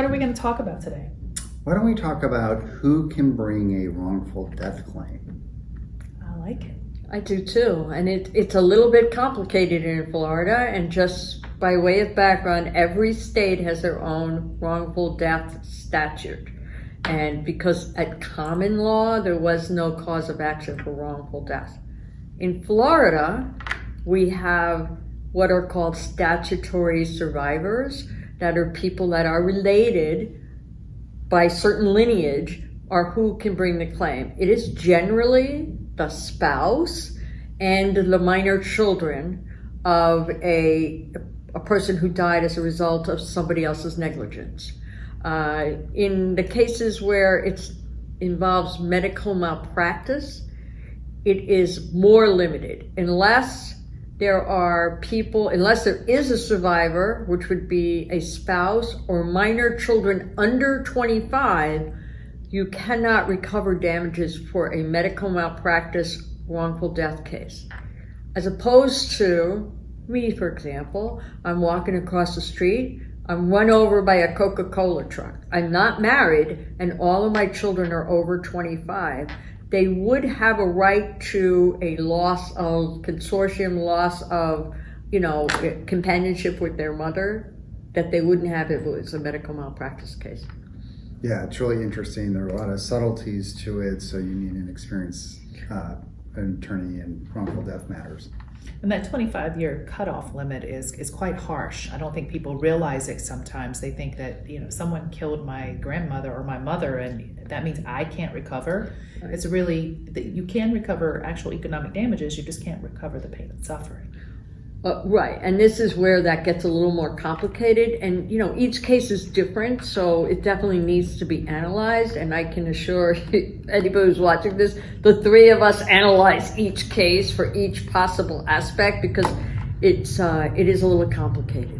what are we going to talk about today? Why don't we talk about who can bring a wrongful death claim? I like it. I do too, and it's a little bit complicated in Florida, and just by way of background, every state has their own wrongful death statute. And because at common law, there was no cause of action for wrongful death. In Florida, we have what are called statutory survivors, that are people that are related by certain lineage, or who can bring the claim. It is generally the spouse and the minor children of a person who died as a result of somebody else's negligence. In the cases where it involves medical malpractice, it is more limited. Unless there is a survivor, which would be a spouse or minor children under 25, you cannot recover damages for a medical malpractice wrongful death case. As opposed to me, for example, I'm walking across the street, I'm run over by a Coca-Cola truck. I'm not married, and all of my children are over 25. They would have a right to a loss of companionship with their mother that they wouldn't have if it was a medical malpractice case. Yeah, it's really interesting. There are a lot of subtleties to it, so you need an experienced attorney in wrongful death matters. And that 25-year cutoff limit is quite harsh. I don't think people realize it sometimes. They think that, someone killed my grandmother or my mother, and that means I can't recover. Right. It's really, you can recover actual economic damages, you just can't recover the pain and suffering. Right, and this is where that gets a little more complicated, and each case is different, so it definitely needs to be analyzed. And I can assure anybody who's watching this, the three of us analyze each case for each possible aspect, because it is a little complicated.